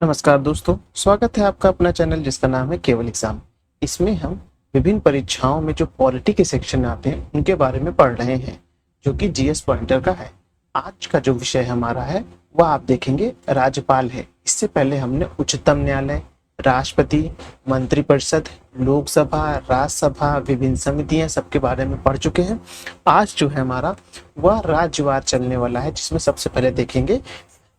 नमस्कार दोस्तों, स्वागत है आपका अपना चैनल जिसका नाम है केवल एग्जाम। इसमें हम विभिन्न परीक्षाओं में जो पॉलिटी के सेक्शन आते हैं उनके बारे में पढ़ रहे हैं, जो कि जीएस पॉइंटर का है। आज का जो विषय हमारा है वह आप देखेंगे राज्यपाल है। इससे पहले हमने उच्चतम न्यायालय, राष्ट्रपति, मंत्रिपरिषद, लोकसभा, राज्यसभा, विभिन्न समितियां सबके बारे में पढ़ चुके हैं। आज जो है हमारा वह राज्यवार चलने वाला है, जिसमें सबसे पहले देखेंगे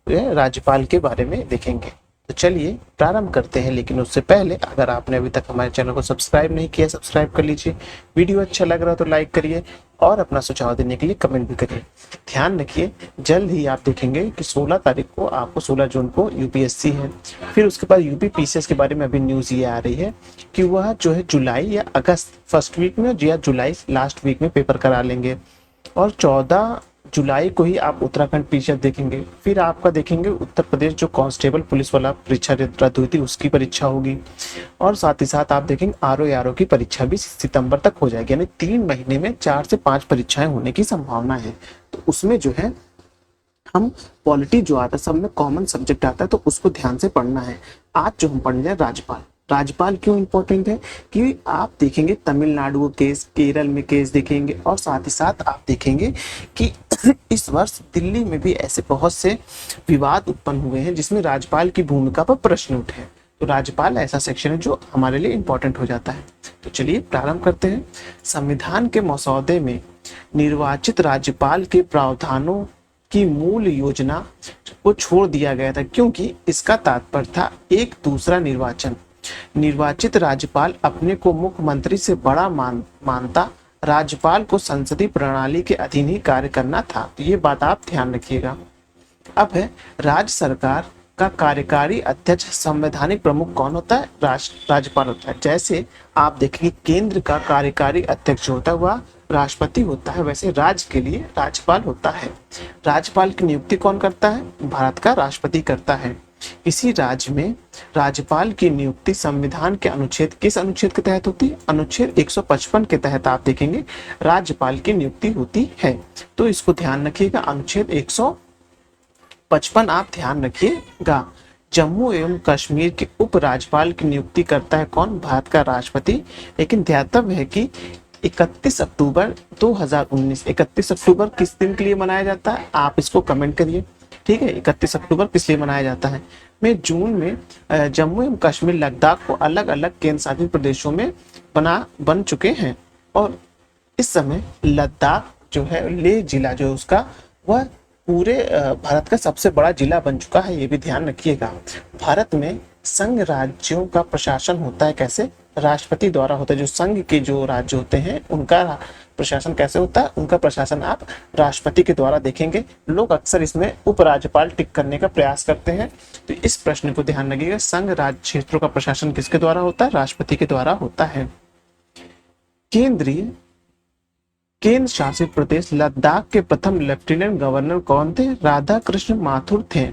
राज्यपाल के बारे में देखेंगे। तो चलिए प्रारंभ करते हैं, लेकिन उससे पहले अगर आपने अभी तक हमारे चैनल को सब्सक्राइब नहीं किया, सब्सक्राइब कर लीजिए। वीडियो अच्छा लग रहा हो तो लाइक करिए और अपना सुझाव देने के लिए कमेंट भी करिए। ध्यान रखिए, जल्द ही आप देखेंगे कि 16 तारीख को आपको 16 जून को यूपीएससी है। फिर उसके बाद यूपी पीसीएस के बारे में अभी न्यूज़ ये आ रही है कि वह जो है जुलाई या अगस्त फर्स्ट वीक में या जुलाई लास्ट वीक में पेपर करा लेंगे। और 14 जुलाई को ही आप उत्तराखंड पीसीएस देखेंगे। फिर आपका देखेंगे उत्तर प्रदेश जो कांस्टेबल पुलिस वाला परीक्षा रद्द हुई थी उसकी परीक्षा होगी। और साथ ही साथ आप देखेंगे आरओ की परीक्षा भी सितंबर तक हो जाएगी, यानी 3 महीने में 4 से 5 परीक्षाएं होने की संभावना है। तो उसमें जो है हम पॉलिटी जो आता है सब में कॉमन सब्जेक्ट आता है, तो उसको ध्यान से पढ़ना है। आज जो हम पढ़ रहे हैं राज्यपाल। राज्यपाल क्यों इंपॉर्टेंट है कि आप देखेंगे तमिलनाडु केस, केरल में केस देखेंगे, और साथ ही साथ आप देखेंगे कि इस वर्ष दिल्ली में भी ऐसे बहुत से विवाद उत्पन्न हुए हैं जिसमें राज्यपाल की भूमिका पर प्रश्न उठे हैं। तो राज्यपाल ऐसा सेक्शन है जो हमारे लिए इंपॉर्टेंट हो जाता है। तो चलिए प्रारंभ करते हैं। संविधान के मसौदे में निर्वाचित राज्यपाल के प्रावधानों की मूल योजना को छोड़ दिया गया था, क्योंकि इसका तात्पर्य था एक दूसरा निर्वाचन। निर्वाचित राज्यपाल अपने को मुख्यमंत्री से बड़ा मानता, राज्यपाल को संसदीय प्रणाली के अधीन ही कार्य करना था। तो ये बात आप ध्यान रखिएगा। अब है राज्य सरकार का कार्यकारी अध्यक्ष संवैधानिक प्रमुख कौन होता है? राज्यपाल होता है। जैसे आप देखेंगे केंद्र का कार्यकारी अध्यक्ष जो होता है वह राष्ट्रपति होता है, वैसे राज्य के लिए राज्यपाल होता है। राज्यपाल की नियुक्ति कौन करता है? भारत का राष्ट्रपति करता है। किसी राज्य में राज्यपाल की नियुक्ति संविधान के अनुच्छेद किस अनुच्छेद के तहत होती है? अनुच्छेद 155 के तहत आप देखेंगे राज्यपाल की नियुक्ति होती है। तो इसको ध्यान रखिएगा, अनुच्छेद 155 आप ध्यान रखिएगा। जम्मू एवं कश्मीर के उप राज्यपाल की नियुक्ति करता है कौन? भारत का राष्ट्रपति। लेकिन ध्यातव्य है कि 31 अक्टूबर 2019, 31 अक्टूबर किस दिन के लिए मनाया जाता है? आप इसको कमेंट करिए, ठीक है। 31 अक्टूबर किस लिए मनाया जाता है? में जून में जम्मू एवं कश्मीर, लद्दाख को अलग अलग केंद्र शासित प्रदेशों में बन चुके हैं। और इस समय लद्दाख जो है, लेह जिला जो है उसका, वह पूरे भारत का सबसे बड़ा जिला बन चुका है। ये भी ध्यान रखिएगा। भारत में संघ राज्यों का प्रशासन होता है कैसे? राष्ट्रपति द्वारा होता है। जो संघ के जो राज्य होते हैं उनका प्रशासन कैसे होता है? उनका प्रशासन आप राष्ट्रपति के द्वारा देखेंगे। लोग अक्सर इसमें उपराज्यपाल टिक करने का प्रयास करते हैं, तो इस प्रश्न को ध्यान रखिएगा। संघ राज्य क्षेत्रों का प्रशासन किसके द्वारा होता है? राष्ट्रपति के द्वारा होता है। केंद्र शासित प्रदेश लद्दाख के प्रथम लेफ्टिनेंट गवर्नर कौन थे? राधा कृष्ण माथुर थे।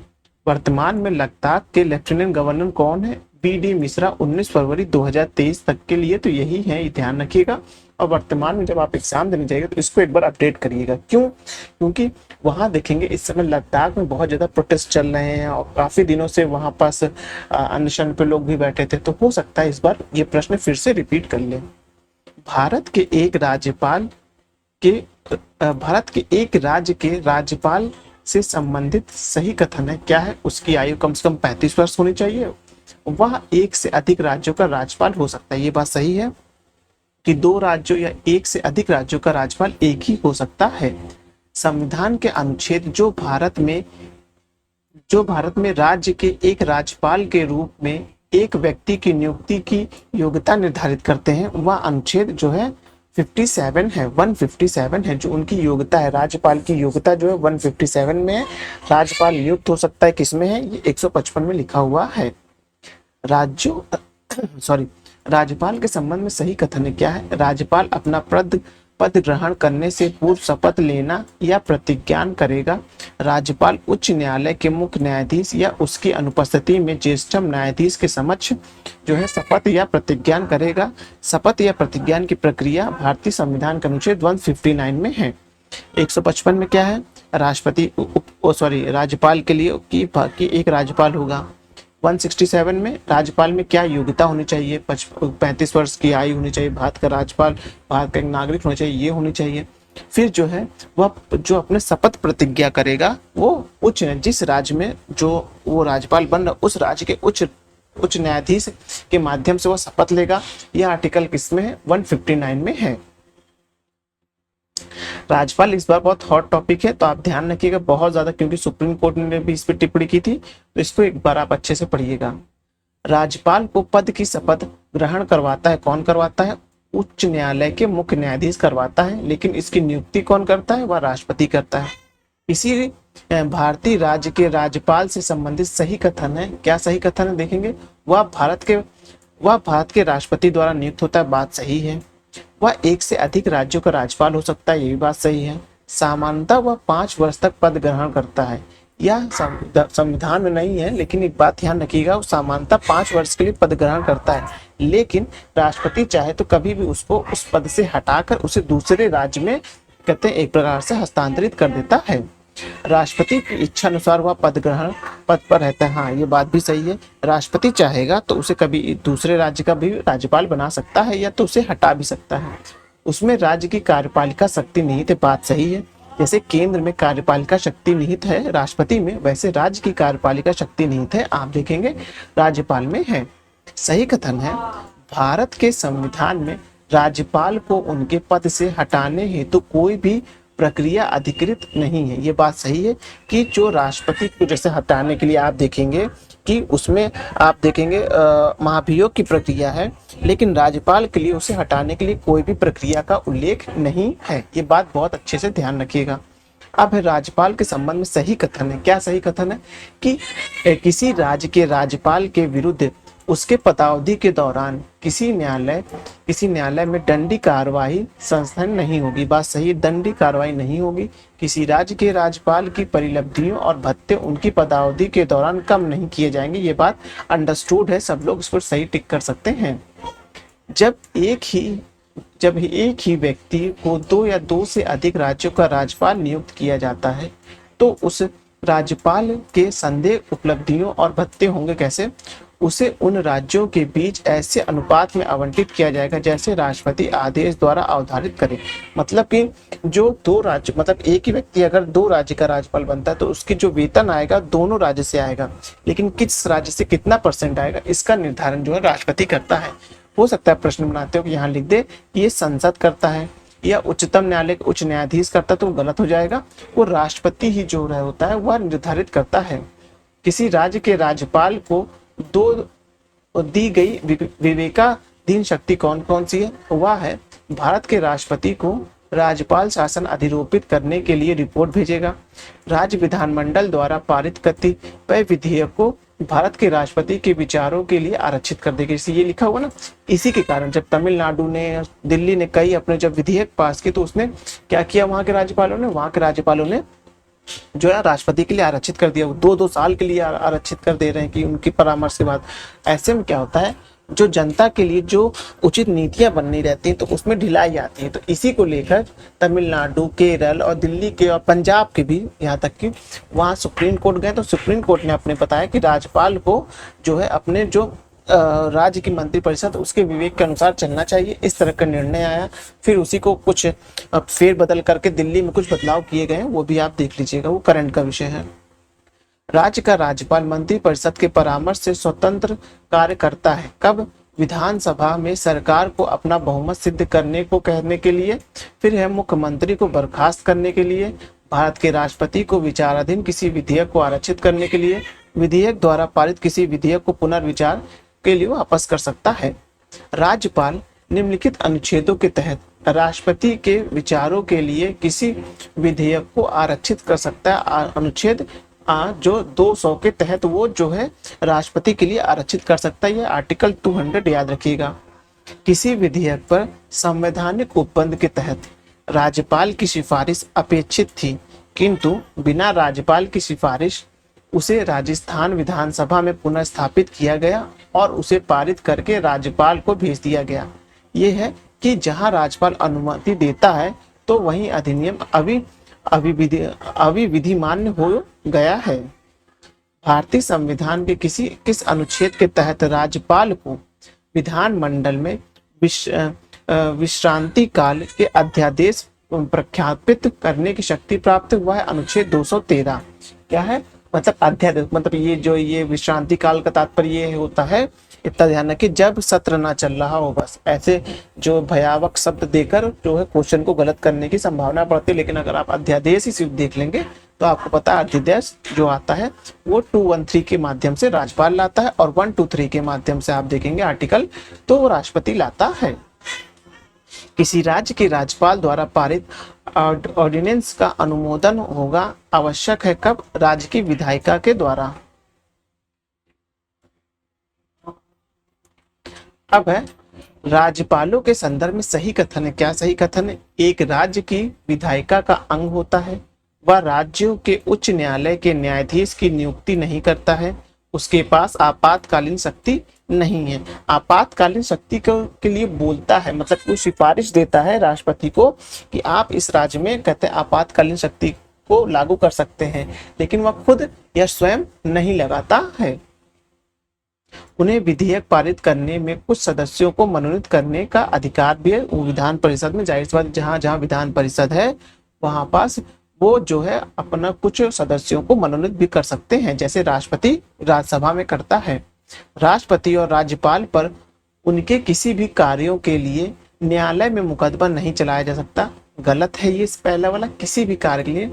वर्तमान में लद्दाख के लेफ्टिनेंट गवर्नर कौन है? बी.डी. मिश्रा। 19 फरवरी 2023 तक के लिए तो यही है, ध्यान रखिएगा। और वर्तमान में जब आप एग्जाम देने जाइएगा तो इसको एक बार अपडेट करिएगा। क्यों? क्योंकि वहां देखेंगे इस समय लद्दाख में बहुत ज्यादा प्रोटेस्ट चल रहे हैं और काफी दिनों से वहां पास अनशन पे लोग भी बैठे थे, तो हो सकता है इस बार ये प्रश्न फिर से रिपीट कर ले। भारत के एक राज्य के राज्यपाल से संबंधित सही कथन है क्या है? उसकी आयु कम से कम 35 वर्ष होनी चाहिए। वह एक से अधिक राज्यों का राज्यपाल हो सकता है। ये बात सही है कि 2 राज्यों या एक से अधिक राज्यों का राज्यपाल एक ही हो सकता है। संविधान के अनुच्छेद जो भारत में राज्य के एक राज्यपाल के रूप में एक व्यक्ति की नियुक्ति की योग्यता निर्धारित करते हैं, वह अनुच्छेद जो है 57 है, 157 है, जो उनकी योग्यता है। राज्यपाल की योग्यता जो है 157 में है। राज्यपाल नियुक्त हो सकता है किसमें है? ये 155 में लिखा हुआ है। राज्यपाल के संबंध में सही कथन क्या है? राज्यपाल अपना पद ग्रहण करने से पूर्व शपथ लेना या प्रतिज्ञान करेगा। राज्यपाल उच्च न्यायालय के मुख्य न्यायाधीश या उसकी अनुपस्थिति में ज्येष्ठतम न्यायाधीश के समक्ष जो है शपथ या प्रतिज्ञान करेगा। शपथ या प्रतिज्ञान की प्रक्रिया भारतीय संविधान के अनुच्छेद 159 में है। 155 में क्या है? राज्यपाल के लिए कि एक राज्यपाल होगा। 167 में राज्यपाल में क्या योग्यता होनी चाहिए, 35 वर्ष की आयु होनी चाहिए, भारत का राज्यपाल भारत का एक नागरिक होना चाहिए, ये होनी चाहिए। फिर जो है वह जो अपने शपथ प्रतिज्ञा करेगा वो जिस राज्य में जो वो राज्यपाल बन रहा उस राज्य के उच्च न्यायाधीश के माध्यम से वो शपथ लेगा। यह आर्टिकल किसमें है, 159 में है। राज्यपाल इस बार बहुत हॉट टॉपिक है, तो आप ध्यान रखिएगा बहुत ज्यादा, क्योंकि सुप्रीम कोर्ट ने भी इस पर टिप्पणी की थी, तो इसको एक बार आप अच्छे से पढ़िएगा। राज्यपाल को पद की शपथ ग्रहण करवाता है, कौन करवाता है, उच्च न्यायालय के मुख्य न्यायाधीश करवाता है, लेकिन इसकी नियुक्ति कौन करता है, वह राष्ट्रपति करता है। इसी भारतीय राज्य के राज्यपाल से संबंधित सही कथन है, क्या सही कथन है देखेंगे, वह भारत के राष्ट्रपति द्वारा नियुक्त होता है, बात सही है। वह एक से अधिक राज्यों का राज्यपाल हो सकता है, ये भी बात सही है। सामान्यतः वह 5 वर्ष तक पद ग्रहण करता है, यह संविधान में नहीं है, लेकिन एक बात ध्यान रखिएगा, वो सामान्यतः 5 वर्ष के लिए पद ग्रहण करता है, लेकिन राष्ट्रपति चाहे तो कभी भी उसको उस पद से हटाकर उसे दूसरे राज्य में कहते हैं एक प्रकार से हस्तांतरित कर देता है। राष्ट्रपति की इच्छा अनुसार वह पद पर रहता है, हाँ ये बात भी सही है। राष्ट्रपति चाहेगा तो उसे कभी दूसरे राज्य का भी राज्यपाल बना सकता है या तो उसे हटा भी सकता है। उसमें राज्य की कार्यपालिका शक्ति निहित है, बात सही है। जैसे केंद्र में कार्यपालिका शक्ति निहित है राष्ट्रपति में, वैसे राज्य की कार्यपालिका शक्ति निहित है, आप देखेंगे राज्यपाल में है। सही कथन है, भारत के संविधान में राज्यपाल को उनके पद से हटाने हेतु कोई भी प्रक्रिया अधिकृत नहीं है, ये बात सही है कि जो राष्ट्रपति को जैसे हटाने के लिए आप देखेंगे कि उसमें आप देखेंगे महाभियोग की प्रक्रिया है, लेकिन राज्यपाल के लिए उसे हटाने के लिए कोई भी प्रक्रिया का उल्लेख नहीं है, ये बात बहुत अच्छे से ध्यान रखिएगा। अब है राज्यपाल के संबंध में सही कथन है, क्या सही कथन है कि किसी राज्य के राज्यपाल के विरुद्ध उसके पदावधि के दौरान किसी न्यायालय में दंडी कार्रवाई संस्थान नहीं होगी, बात सही है, दंडी कार्रवाई नहीं होगी। किसी राज्य के राज्यपाल की परिलब्धियों और भत्ते उनकी पदावधि के दौरान कम नहीं किए जाएंगे, ये बात अंडरस्टूड है, सब लोग इस पर सही टिक कर सकते हैं। जब एक ही व्यक्ति को 2 या 2 से अधिक राज्यों का राज्यपाल नियुक्त किया जाता है तो उस राज्यपाल के संदेह उपलब्धियों और भत्ते होंगे कैसे, उसे उन राज्यों के बीच ऐसे अनुपात में आवंटित किया जाएगा जैसे राष्ट्रपति आदेश द्वारा अवधारित करे। मतलब कि जो 2 राज्य मतलब एक ही व्यक्ति अगर 2 राज्य का राज्यपाल बनता है तो उसकी जो वेतन आएगा दोनों राज्य से आएगा, लेकिन किस राज्य से कितना % आएगा इसका निर्धारण जो है राष्ट्रपति करता है। हो सकता है प्रश्न बनाते हो कि यहाँ लिख दे कि ये संसद करता है या उच्चतम न्यायालय के उच्च न्यायाधीश करता, तो गलत हो जाएगा, वो राष्ट्रपति ही जो होता है वह निर्धारित करता है। किसी राज्य के राज्यपाल को 2 दी गई विवेकाधीन शक्ति कौन कौन सी है, वह है भारत के राष्ट्रपति को राज्यपाल शासन अधिरोपित करने के लिए रिपोर्ट भेजेगा, राज्य विधानमंडल द्वारा पारित कतिपय विधेयक को भारत के राष्ट्रपति के विचारों के लिए आरक्षित कर देगा, जैसे ये लिखा हुआ ना। इसी के कारण जब तमिलनाडु ने दिल्ली ने कई अपने जब विधेयक पास किए तो उसने क्या किया, वहां के राज्यपालों ने जो है राष्ट्रपति के लिए आरक्षित कर दिया, 2-2 साल के लिए आरक्षित कर दे रहे हैं कि उनकी परामर्श के बाद। ऐसे में क्या होता है, जो जनता के लिए जो उचित नीतियां बननी रहती हैं तो उसमें ढिलाई आती है। तो इसी को लेकर तमिलनाडु, केरल और दिल्ली के और पंजाब के भी यहाँ तक कि वहाँ सुप्रीम कोर्ट गए, तो सुप्रीम कोर्ट ने अपने बताया कि राज्यपाल को जो है अपने जो राज्य की मंत्रिपरिषद उसके विवेक के अनुसार चलना चाहिए, इस तरह का निर्णय आया। फिर उसी को कुछ फेर बदल करके दिल्ली में कुछ बदलाव किए गए, वो भी आप देख लीजिएगा, वो करंट का विषय है। राज्य का राज्यपाल मंत्रिपरिषद के परामर्श से स्वतंत्र कार्य करता है, कब, विधानसभा में सरकार को अपना बहुमत सिद्ध करने को कहने के लिए, फिर है मुख्यमंत्री को बर्खास्त करने के लिए, भारत के राष्ट्रपति को विचाराधीन किसी विधेयक को आरक्षित करने के लिए, विधेयक द्वारा पारित किसी विधेयक को पुनर्विचार के लिए वापस कर सकता है। राज्यपाल निम्नलिखित अनुच्छेदों के तहत राष्ट्रपति के विचारों के लिए किसी विधेयक को आरक्षित कर सकता है। अनुच्छेद जो 200 के तहत वो जो है राष्ट्रपति के लिए आरक्षित कर सकता है, ये आर्टिकल 200 याद रखिएगा। किसी विधेयक पर संवैधानिक उपबंध के तहत राज्यपाल की सिफारिश अपेक्षित थी, किंतु बिना राज्यपाल की सिफारिश उसे राजस्थान विधानसभा में पुनर्स्थापित किया गया और उसे पारित करके राज्यपाल को भेज दिया गया। ये है कि जहां राज्यपाल अनुमति देता है तो वहीं अधिनियम अविधिमान्य हो गया है। भारतीय संविधान के किस अनुच्छेद के तहत राज्यपाल को विधानमंडल में विश्रांति काल के अध्यादेश प्रख्यापित करने की शक्ति प्राप्त हुआ है? अनुच्छेद 213। क्या है? मतलब अध्यादेश, मतलब ये विश्रांति काल का तात्पर्य ये होता है, इतना ध्यान रखिए, जब सत्र ना चल रहा हो, बस ऐसे जो भयावह शब्द देकर जो है क्वेश्चन को गलत करने की संभावना बढ़ती है। लेकिन अगर आप अध्यादेश ही सिर्फ देख लेंगे तो आपको पता है अध्यादेश जो आता है वो 213 के माध्यम से राज्यपाल लाता है, और 123 के माध्यम से आप देखेंगे आर्टिकल तो वो राष्ट्रपति लाता है। किसी राज्य के राज्यपाल द्वारा पारित ऑर्डिनेंस का अनुमोदन होगा आवश्यक है कब? राज्य की विधायिका के द्वारा। अब है राज्यपालों के संदर्भ में सही कथन है। क्या सही कथन है? एक राज्य की विधायिका का अंग होता है, वह राज्यों के उच्च न्यायालय के न्यायाधीश की नियुक्ति नहीं करता है, उसके पास आपातकालीन शक्ति नहीं है। आपातकालीन शक्ति के लिए बोलता है, मतलब वो सिफारिश देता है राष्ट्रपति को कि आप इस राज्य में कहते हैं आपातकालीन शक्ति को लागू कर सकते हैं, लेकिन वह खुद या स्वयं नहीं लगाता है। उन्हें विधेयक पारित करने में कुछ सदस्यों को मनोनीत करने का अधिकार भी है। विधान परिषद में जाहिर सी बात, जहाँ जहाँ विधान परिषद है वहां पास वो जो है अपना कुछ सदस्यों को मनोनीत भी कर सकते हैं, जैसे राष्ट्रपति राज्यसभा में करता है। राष्ट्रपति और राज्यपाल पर उनके किसी भी कार्यों के लिए न्यायालय में मुकदमा नहीं चलाया जा सकता। गलत है ये पहला वाला। किसी भी कार्य के लिए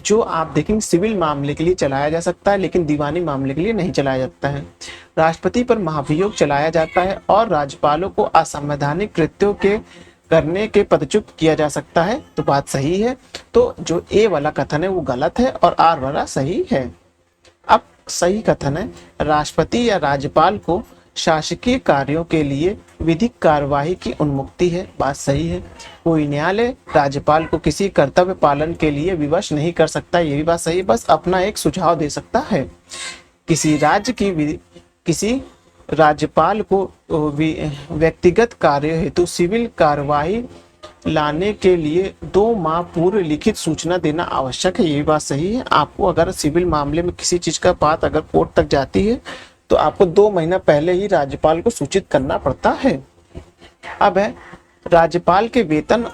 जो आप देखेंगे सिविल मामले के लिए चलाया जा सकता है, लेकिन दीवानी मामले के लिए नहीं चलाया जाता है। राष्ट्रपति पर महाभियोग चलाया जाता है और राज्यपालों को असंवैधानिक कृत्यों के करने के पदच्युत किया जा सकता है। तो बात सही है। तो जो ए वाला कथन है वो गलत है और आर वाला सही है। अब सही कथन है, राष्ट्रपति या राज्यपाल को शासकीय कार्यों के लिए विधिक कार्यवाही की उन्मुक्ति है। बात सही है। कोई न्यायालय राज्यपाल को किसी कर्तव्य पालन के लिए विवश नहीं कर सकता, ये भी बात सही है, बस अपना एक सुझाव दे सकता है। किसी राज्य की किसी राज्यपाल को व्यक्तिगत कार्य हेतु सिविल कार्यवाही लाने के लिए 2 माह पूर्व लिखित सूचना देना आवश्यक है, ये भी बात सही है। आपको अगर सिविल मामले में किसी चीज का बात अगर कोर्ट तक जाती है तो आपको 2 महीना पहले ही राज्यपाल को सूचित करना पड़ता है। अब है राज्यपाल के वेतन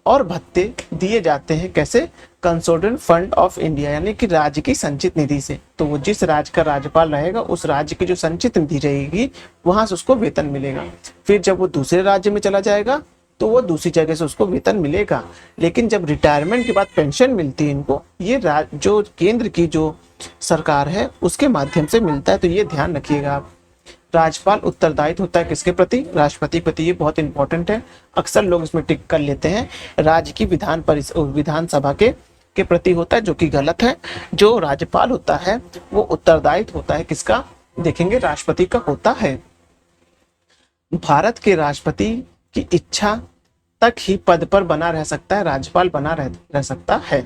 और भत्ते दिए जाते हैं कैसे? कंसोलिडेटेड फंड ऑफ इंडिया, यानी कि राज्य की संचित निधि से। तो वो जिस राज्य का राज्यपाल रहेगा उस राज्य की जो संचित निधि रहेगी वहां से उसको वेतन मिलेगा। फिर जब वो दूसरे राज्य में चला जाएगा तो वो दूसरी जगह से उसको वेतन मिलेगा। लेकिन जब रिटायरमेंट के बाद पेंशन मिलती है इनको, ये जो केंद्र की जो सरकार है उसके माध्यम से मिलता है। तो ये ध्यान रखिएगा आप। राज्यपाल उत्तरदायित्व होता है किसके प्रति? राष्ट्रपति के प्रति। ये बहुत इंपॉर्टेंट है, अक्सर लोग इसमें टिक कर लेते हैं। राज्य की विधानसभा के प्रति होता है, जो कि गलत है। जो राज्यपाल होता है वो उत्तरदायित्व होता है किसका? देखेंगे राष्ट्रपति का होता है। भारत के राष्ट्रपति की इच्छा तक ही पद पर बना रह सकता है, राज्यपाल बना रह सकता है।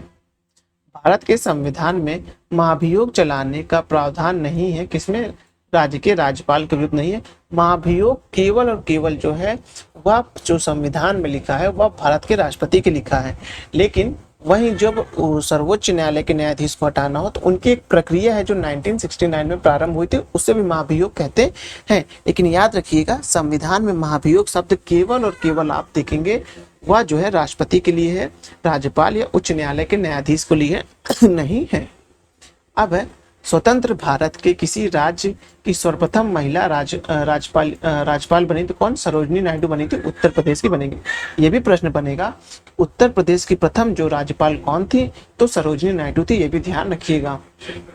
भारत के संविधान में महाभियोग चलाने का प्रावधान नहीं है। किसमें? राज्य के राज्यपाल के विरुद्ध नहीं है। महाभियोग केवल और केवल जो है वह जो संविधान में लिखा है वह भारत के राष्ट्रपति के लिखा है। लेकिन वहीं जब सर्वोच्च न्यायालय के न्यायाधीश को हटाना हो तो उनकी एक प्रक्रिया है जो 1969 में प्रारंभ हुई थी, उससे भी महाभियोग कहते हैं। लेकिन याद रखिएगा संविधान में महाभियोग शब्द केवल और केवल आप देखेंगे वह जो है राष्ट्रपति के लिए है, राज्यपाल या उच्च न्यायालय के न्यायाधीश के लिए नहीं है। अब है स्वतंत्र भारत के किसी राज्य की सर्वप्रथम महिला राज्यपाल बनी तो कौन? सरोजिनी नायडू बनी थी, उत्तर प्रदेश की बनेगी। ये भी प्रश्न बनेगा उत्तर प्रदेश की प्रथम जो राज्यपाल कौन थी? तो सरोजिनी नायडू थी, ये भी ध्यान रखिएगा।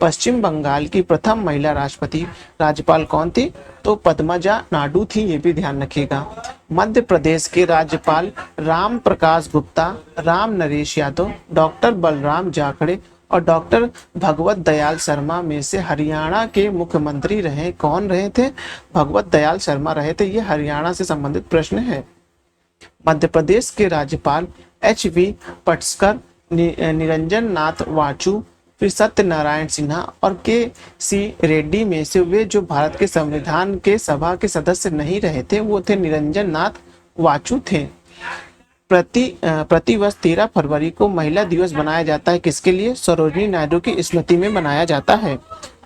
पश्चिम बंगाल की प्रथम महिला राज्यपाल कौन थी? तो पद्मजा नायडू थी, ये भी ध्यान रखिएगा। मध्य प्रदेश के राज्यपाल राम प्रकाश गुप्ता, राम नरेश यादव, डॉक्टर बलराम जाखड़े और डॉक्टर भगवत दयाल शर्मा में से हरियाणा के मुख्यमंत्री रहे कौन रहे थे? भगवत दयाल शर्मा रहे थे। ये हरियाणा से संबंधित प्रश्न है। मध्य प्रदेश के राज्यपाल HV पटस्कर, निरंजन नाथ वाचू, फिर सत्यनारायण सिन्हा और KC रेड्डी में से वे जो भारत के संविधान के सभा के सदस्य नहीं रहे थे वो थे निरंजन नाथ वाचू थे। प्रतिवर्ष 13 फरवरी को महिला दिवस बनाया जाता है। किसके लिए? सरोजिनी नायडू की स्मृति में मनाया जाता है।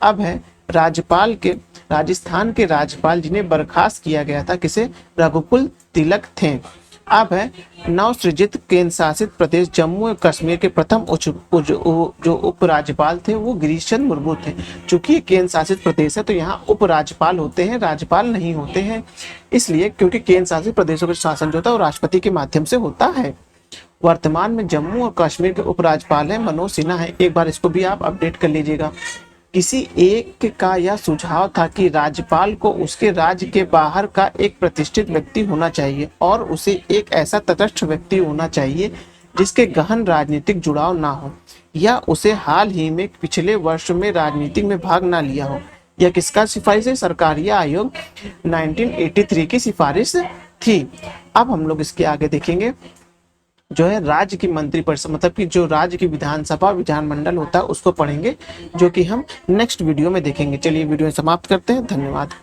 अब है राज्यपाल के, राजस्थान के राज्यपाल जिन्हें बर्खास्त किया गया था, किसे? रघुकुल तिलक थे। अब है नवसृजित केंद्र शासित प्रदेश जम्मू और कश्मीर के प्रथम जो उपराज्यपाल थे वो गिरीश चंद्र मुर्मू थे। चूंकि ये केंद्र शासित प्रदेश है तो यहाँ उपराज्यपाल होते हैं, राज्यपाल नहीं होते हैं, इसलिए क्योंकि केंद्र शासित प्रदेशों का शासन जो होता है वो राष्ट्रपति के माध्यम से होता है। वर्तमान में जम्मू और कश्मीर के उपराज्यपाल हैं मनोज सिन्हा है। एक बार इसको भी आप अपडेट कर लीजिएगा। किसी एक का यह सुझाव था कि राज्यपाल को उसके राज्य के बाहर का एक प्रतिष्ठित व्यक्ति होना चाहिए और उसे एक ऐसा तटस्थ व्यक्ति होना चाहिए जिसके गहन राजनीतिक जुड़ाव ना हो या उसे हाल ही में पिछले वर्ष में राजनीति में भाग ना लिया हो। यह किसका सिफारिश है? सरकारिया आयोग 1983 की सिफारिश थी। अब हम लोग इसके आगे देखेंगे जो है राज्य की मंत्रिपरिषद, मतलब कि जो राज्य की विधानसभा विधानमंडल होता है उसको पढ़ेंगे, जो कि हम नेक्स्ट वीडियो में देखेंगे। चलिए वीडियो समाप्त करते हैं। धन्यवाद।